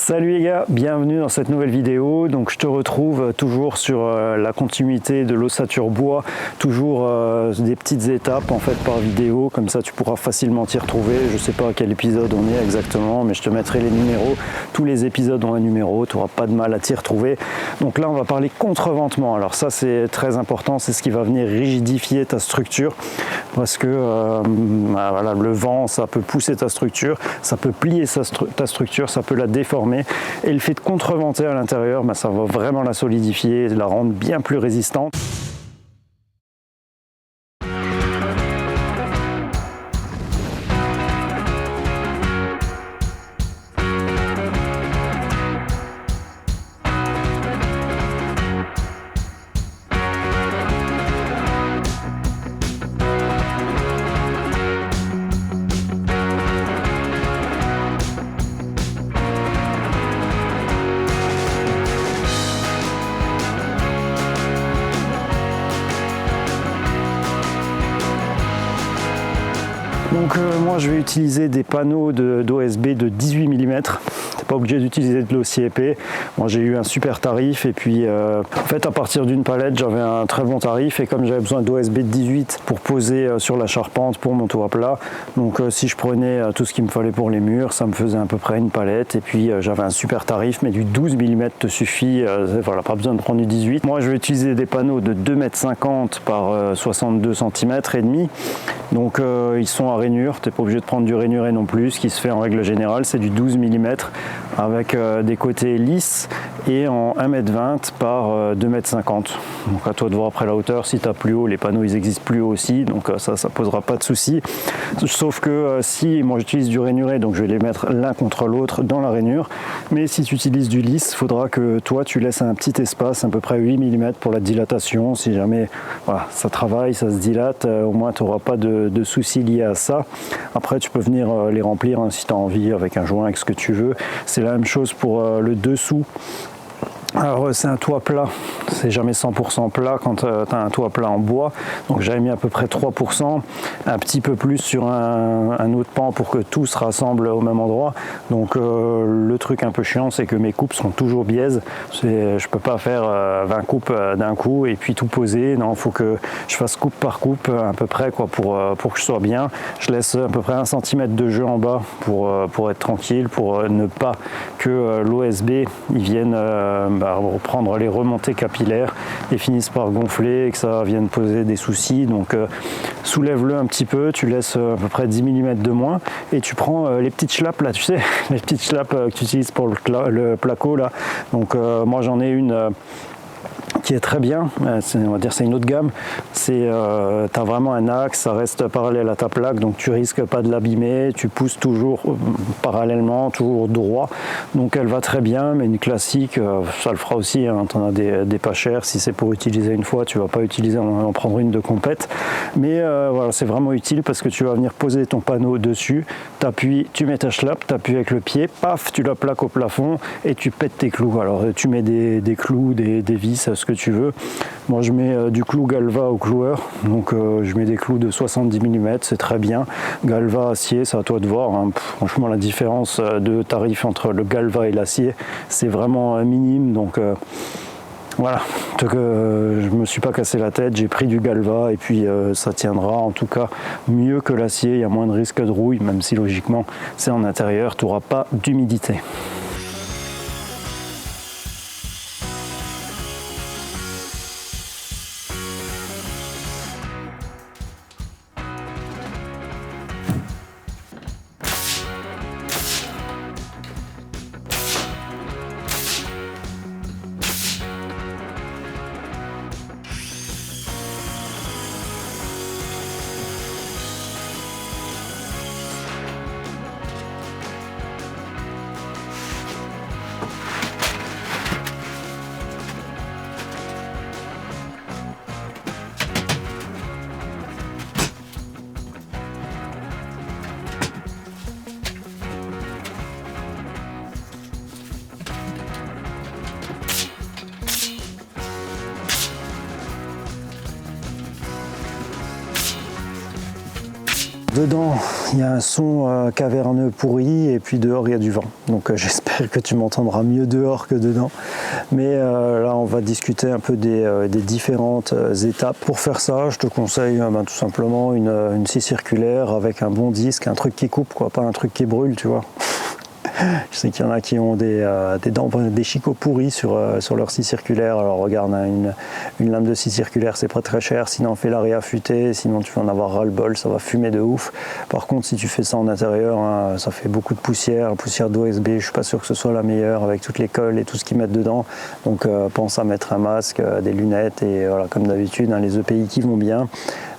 Salut les gars, bienvenue dans cette nouvelle vidéo. Donc je te retrouve toujours sur la continuité de l'ossature bois, toujours des petites étapes en fait par vidéo, comme ça tu pourras facilement t'y retrouver. Je sais pas à quel épisode on est exactement, mais je te mettrai les numéros. Tous les épisodes ont un numéro, tu n'auras pas de mal à t'y retrouver. Donc là on va parler contreventement. Alors ça c'est très important, c'est ce qui va venir rigidifier ta structure, parce que voilà, le vent ça peut pousser ta structure, ça peut plier ta structure, ça peut la déformer. Et le fait de contreventer à l'intérieur, ça va vraiment la solidifier et la rendre bien plus résistante. Donc moi je vais utiliser des panneaux d'OSB de 18 mm. T'es pas obligé d'utiliser de l'aussi épais. Moi j'ai eu un super tarif et puis en fait à partir d'une palette j'avais un très bon tarif, et comme j'avais besoin d'OSB de 18 pour poser sur la charpente pour mon toit plat, donc si je prenais tout ce qu'il me fallait pour les murs, ça me faisait à peu près une palette, et puis j'avais un super tarif, mais du 12 mm te suffit, voilà, pas besoin de prendre du 18. Moi je vais utiliser des panneaux de 2,50 m par 62 cm et demi. Donc ils sont à rainure, tu n'es pas obligé de prendre du rainuré non plus. Ce qui se fait en règle générale, c'est du 12 mm avec des côtés lisses et en 1,20 m par 2,50 m. Donc à toi de voir après la hauteur, si tu as plus haut, les panneaux ils existent plus haut aussi, donc ça posera pas de souci. Sauf que si moi j'utilise du rainuré, donc je vais les mettre l'un contre l'autre dans la rainure, mais si tu utilises du lisse, il faudra que toi tu laisses un petit espace, à peu près 8 mm pour la dilatation. Si jamais voilà, ça travaille, ça se dilate, au moins tu n'auras pas de soucis liés à ça. Après tu peux venir les remplir si tu as envie, avec un joint, avec ce que tu veux. C'est la même chose pour le dessous. Alors c'est un toit plat, c'est jamais 100% plat quand tu as un toit plat en bois, donc j'avais mis à peu près 3%, un petit peu plus sur un autre pan pour que tout se rassemble au même endroit. Donc le truc un peu chiant, c'est que mes coupes sont toujours biaises, je peux pas faire 20 coupes d'un coup et puis tout poser. Non, il faut que je fasse coupe par coupe à peu près pour que je sois bien. Je laisse à peu près 1 cm de jeu en bas pour être tranquille, pour ne pas que l'OSB il vienne reprendre les remontées capillaires et finissent par gonfler et que ça vienne poser des soucis. Donc soulève-le un petit peu, tu laisses à peu près 10 mm de moins et tu prends les petites schlappes là, tu sais, les petites schlappes que tu utilises pour le placo là. Donc moi j'en ai une qui est très bien, on va dire c'est une autre gamme, tu as vraiment un axe, ça reste parallèle à ta plaque, donc tu risques pas de l'abîmer, tu pousses toujours parallèlement, toujours droit, donc elle va très bien. Mais une classique, ça le fera aussi, hein. Tu en as des pas chers, si c'est pour utiliser une fois, tu vas pas utiliser, en prendre une de compète, mais voilà, c'est vraiment utile parce que tu vas venir poser ton panneau dessus, t'appuies, tu mets ta schlappe, t'appuies avec le pied, paf, tu la plaques au plafond et tu pètes tes clous. Alors tu mets des clous, des vis, ce que tu veux. Moi je mets du clou Galva au cloueur, donc je mets des clous de 70 mm, c'est très bien. Galva, acier, c'est à toi de voir, hein. Franchement la différence de tarif entre le Galva et l'acier c'est vraiment minime, donc voilà, je me suis pas cassé la tête, j'ai pris du Galva et puis ça tiendra en tout cas mieux que l'acier. Il y a moins de risque de rouille, même si logiquement c'est en intérieur, tu n'auras pas d'humidité. Dedans, il y a un son caverneux pourri et puis dehors, il y a du vent. Donc j'espère que tu m'entendras mieux dehors que dedans. Mais là, on va discuter un peu des différentes étapes. Pour faire ça, je te conseille tout simplement une scie circulaire avec un bon disque, un truc qui coupe, quoi, pas un truc qui brûle, tu vois. Je sais qu'il y en a qui ont des chicots pourris sur leur scie circulaire. Alors regarde, hein, une lame de scie circulaire, c'est pas très cher. Sinon, fais-la réaffûter. Sinon, tu vas en avoir ras-le-bol. Ça va fumer de ouf. Par contre, si tu fais ça en intérieur, hein, ça fait beaucoup de poussière. Poussière d'OSB, je suis pas sûr que ce soit la meilleure avec toutes les colles et tout ce qu'ils mettent dedans. Donc, pense à mettre un masque, des lunettes et voilà, comme d'habitude, hein, les EPI qui vont bien.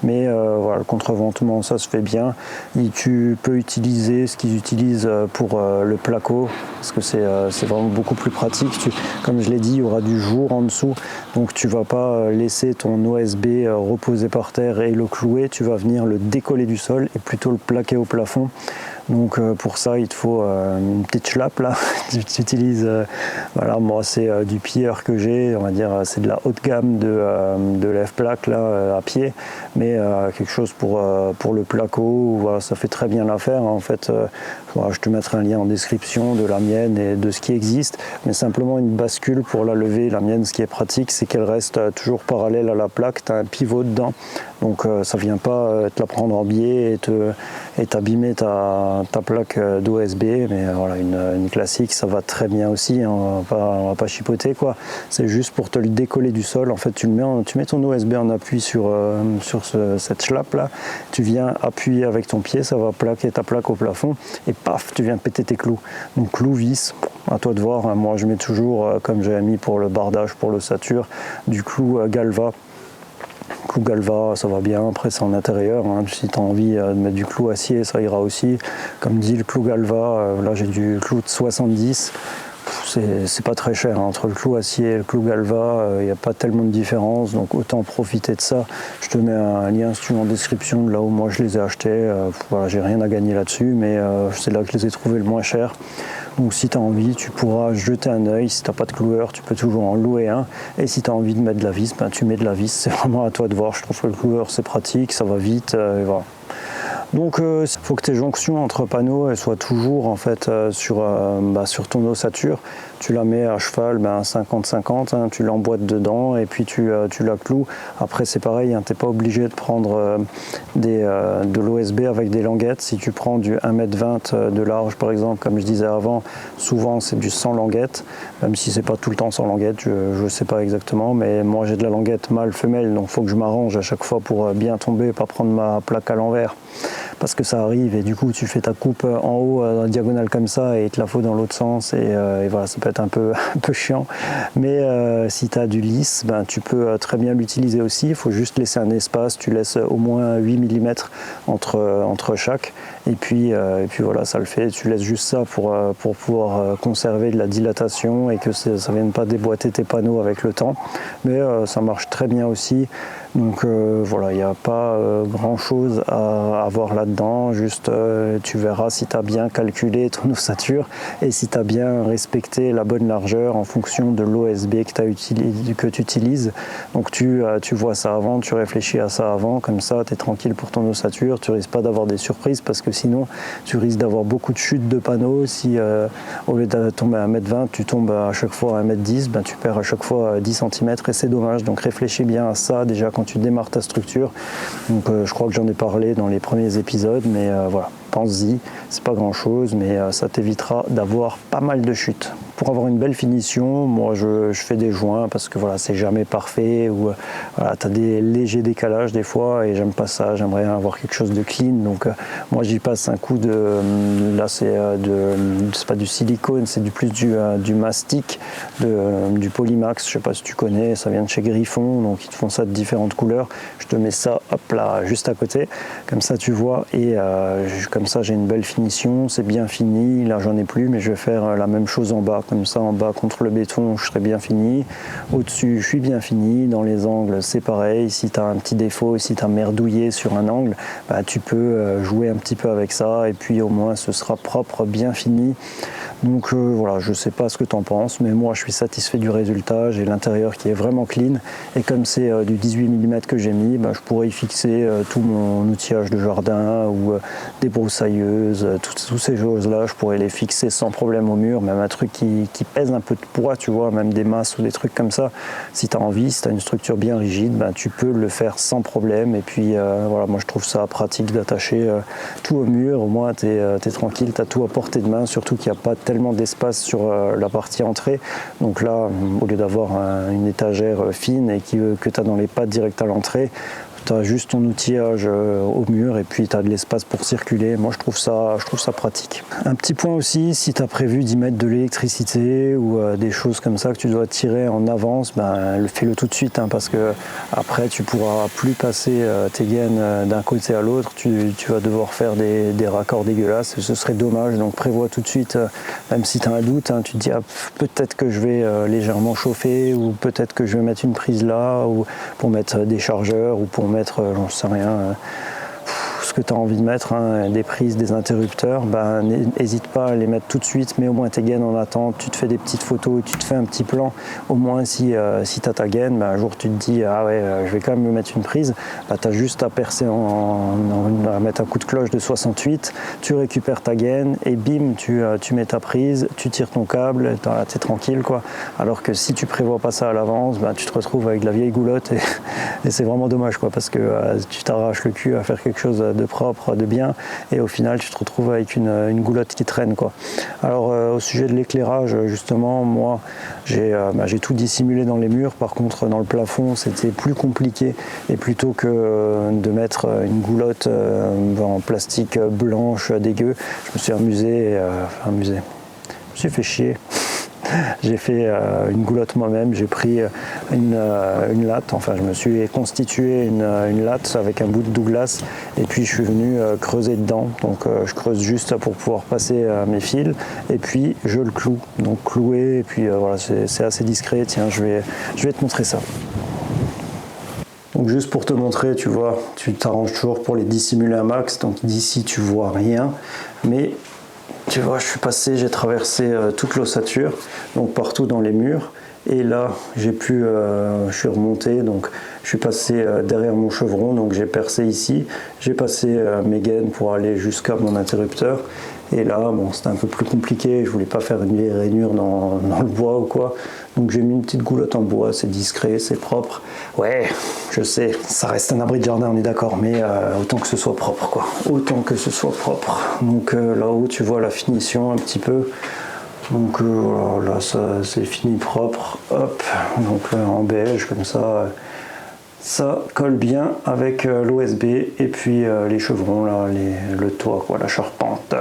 Mais voilà, le contreventement, ça se fait bien. Et tu peux utiliser ce qu'ils utilisent pour le placo, parce que c'est vraiment beaucoup plus pratique. Comme je l'ai dit, il y aura du jour en dessous, donc tu ne vas pas laisser ton OSB reposer par terre et le clouer, tu vas venir le décoller du sol et plutôt le plaquer au plafond. Donc pour ça, il te faut une petite schlappe là. Tu utilises, voilà, moi c'est du pilleur que j'ai, on va dire, c'est de la haute gamme de lève-plaque là à pied, mais quelque chose pour le placo, voilà, ça fait très bien l'affaire. En fait, voilà, je te mettrai un lien en description de la mienne et de ce qui existe, mais simplement une bascule pour la lever. La mienne, ce qui est pratique, c'est qu'elle reste toujours parallèle à la plaque, tu as un pivot dedans. Donc ça ne vient pas te la prendre en biais et t'abîmer ta plaque d'OSB, mais voilà, une classique, ça va très bien aussi, hein, on va pas chipoter, quoi. C'est juste pour te le décoller du sol. En fait, tu mets ton OSB en appui sur cette schlappe là, tu viens appuyer avec ton pied, ça va plaquer ta plaque au plafond et paf, tu viens péter tes clous. Donc clous, vis, à toi de voir, hein. Moi je mets toujours, comme j'ai mis pour le bardage, pour l'ossature, du clou Galva. Clou Galva, ça va bien. Après, c'est en intérieur, hein. Si tu as envie de mettre du clou acier, ça ira aussi. Comme dit le clou Galva, là j'ai du clou de 70. C'est pas très cher, hein. Entre le clou acier et le clou Galva, il n'y a pas tellement de différence, donc autant profiter de ça. Je te mets un lien si tu veux en description de là où moi je les ai achetés. Voilà, j'ai rien à gagner là-dessus, mais c'est là que je les ai trouvés le moins cher. Donc si tu as envie, tu pourras jeter un œil. Si tu n'as pas de cloueur, tu peux toujours en louer un. Et si tu as envie de mettre de la vis, tu mets de la vis. C'est vraiment à toi de voir. Je trouve que le cloueur c'est pratique, ça va vite. Et voilà. Donc il faut que tes jonctions entre panneaux elles soient toujours en fait sur ton ossature. Tu la mets à cheval 50-50, hein, tu l'emboîtes dedans et puis tu la cloues. Après c'est pareil, hein, tu n'es pas obligé de prendre de l'OSB avec des languettes. Si tu prends du 1,20 m de large par exemple, comme je disais avant, souvent c'est du sans languette, même si c'est pas tout le temps sans languette, je sais pas exactement, mais moi j'ai de la languette mâle-femelle, donc il faut que je m'arrange à chaque fois pour bien tomber et pas prendre ma plaque à l'envers. Parce que ça arrive et du coup tu fais ta coupe en haut en diagonale comme ça et il te la faut dans l'autre sens et voilà, ça peut être un peu chiant, mais si tu as du lisse, tu peux très bien l'utiliser aussi. Il faut juste laisser un espace, tu laisses au moins 8 mm entre chaque et puis voilà, ça le fait. Tu laisses juste ça pour pouvoir conserver de la dilatation et que ça ne vienne pas déboîter tes panneaux avec le temps, mais ça marche très bien aussi. Donc voilà, il n'y a pas grand chose à avoir là-dedans, juste tu verras si tu as bien calculé ton ossature et si tu as bien respecté la bonne largeur en fonction de l'OSB que tu utilises. Donc tu vois ça avant, tu réfléchis à ça avant, comme ça tu es tranquille pour ton ossature, tu risques pas d'avoir des surprises parce que sinon tu risques d'avoir beaucoup de chutes de panneaux. Si au lieu de tomber à 1,20 m, tu tombes à chaque fois à 1,10 m, tu perds à chaque fois 10 cm et c'est dommage. Donc réfléchis bien à ça déjà quand tu démarres ta structure. Donc je crois que j'en ai parlé dans les premiers épisodes, mais voilà, pense-y, c'est pas grand chose, mais ça t'évitera d'avoir pas mal de chutes. Pour avoir une belle finition, moi je fais des joints parce que voilà, c'est jamais parfait ou voilà, tu as des légers décalages des fois et j'aime pas ça, j'aimerais avoir quelque chose de clean. Donc moi j'y passe un coup là c'est pas du silicone, c'est plus du mastic, du Polymax, je sais pas si tu connais, ça vient de chez Griffon, donc ils te font ça de différentes couleurs. Je te mets ça hop là juste à côté, comme ça tu vois, et comme ça j'ai une belle finition, c'est bien fini. Là j'en ai plus, mais je vais faire la même chose en bas. Comme ça, en bas contre le béton, je serai bien fini. Au-dessus, je suis bien fini. Dans les angles, c'est pareil. Si tu as un petit défaut, si tu as merdouillé sur un angle, tu peux jouer un petit peu avec ça. Et puis au moins, ce sera propre, bien fini. Donc voilà, je sais pas ce que tu en penses, mais moi je suis satisfait du résultat. J'ai l'intérieur qui est vraiment clean, et comme c'est du 18 mm que j'ai mis, je pourrais y fixer tout mon outillage de jardin ou des broussailleuses, toutes ces choses-là, je pourrais les fixer sans problème au mur, même un truc qui pèse un peu de poids, tu vois, même des masses ou des trucs comme ça. Si tu as envie, si tu as une structure bien rigide, tu peux le faire sans problème. Et puis voilà, moi je trouve ça pratique d'attacher tout au mur, au moins tu es tranquille, tu as tout à portée de main, surtout qu'il n'y a pas tellement d'espace sur la partie entrée. Donc là, au lieu d'avoir une étagère fine et que tu as dans les pattes direct à l'entrée, tu as juste ton outillage au mur et puis tu as de l'espace pour circuler. Moi je trouve ça pratique. Un petit point aussi, si tu as prévu d'y mettre de l'électricité ou des choses comme ça que tu dois tirer en avance, fais-le tout de suite, parce que après tu pourras plus passer tes gaines d'un côté à l'autre. Tu vas devoir faire des raccords dégueulasses, ce serait dommage. Donc prévois tout de suite, même si tu as un doute, tu te dis peut-être que je vais légèrement chauffer, ou peut-être que je vais mettre une prise là, ou pour mettre des chargeurs, ou pour mettre, j'en sais rien, ce que tu as envie de mettre, des prises, des interrupteurs, n'hésite pas à les mettre tout de suite, mais au moins tes gaines en attente, tu te fais des petites photos, tu te fais un petit plan, au moins si tu as ta gaine, un jour tu te dis je vais quand même me mettre une prise, tu as juste à percer, à mettre un coup de cloche de 68, tu récupères ta gaine et bim, tu mets ta prise, tu tires ton câble, tu es tranquille quoi. Alors que si tu prévois pas ça à l'avance, tu te retrouves avec de la vieille goulotte et c'est vraiment dommage quoi, parce que tu t'arraches le cul à faire quelque chose de propre, de bien, et au final tu te retrouves avec une goulotte qui traîne quoi. Alors au sujet de l'éclairage, justement, moi j'ai tout dissimulé dans les murs. Par contre dans le plafond c'était plus compliqué, et plutôt que de mettre une goulotte en plastique blanche dégueu, je me suis amusé, je me suis fait chier. J'ai fait une goulotte moi-même, j'ai pris une latte, enfin je me suis constitué une latte avec un bout de Douglas, et puis je suis venu creuser dedans. Donc je creuse juste pour pouvoir passer mes fils, et puis je le cloue. Donc cloué, et puis voilà, c'est assez discret. Tiens, je vais te montrer ça. Donc juste pour te montrer, tu vois, tu t'arranges toujours pour les dissimuler un max, donc d'ici tu vois rien, mais tu vois, j'ai traversé toute l'ossature, donc partout dans les murs, et là je suis remonté, donc je suis passé derrière mon chevron, donc j'ai percé ici, j'ai passé mes gaines pour aller jusqu'à mon interrupteur, et là c'était un peu plus compliqué, je voulais pas faire une vieille rainure dans le bois ou quoi, donc j'ai mis une petite goulotte en bois, c'est discret, c'est propre. Ouais, je sais, ça reste un abri de jardin, on est d'accord, mais autant que ce soit propre quoi, autant que ce soit propre. Donc là-haut tu vois la finition un petit peu. Donc là ça c'est fini propre, hop, donc en beige comme ça, ça colle bien avec l'OSB, et puis les chevrons là, le toit quoi, la charpente.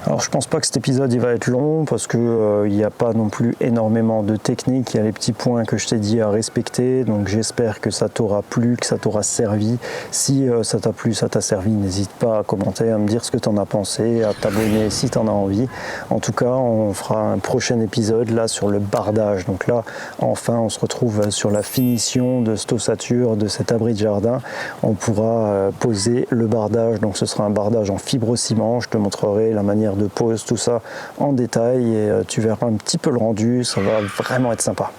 Alors je pense pas que cet épisode il va être long, parce que il n'y a pas non plus énormément de techniques, il y a les petits points que je t'ai dit à respecter, donc j'espère que ça t'aura plu, que ça t'aura servi. Si ça t'a plu, ça t'a servi, n'hésite pas à commenter, à me dire ce que t'en as pensé, à t'abonner si t'en as envie. En tout cas, on fera un prochain épisode là sur le bardage, donc là enfin on se retrouve sur la finition de cette ossature, de cet abri de jardin. On pourra poser le bardage, donc ce sera un bardage en fibrociment, je te montrerai la manière de pose, tout ça en détail, et tu verras un petit peu le rendu, ça va vraiment être sympa.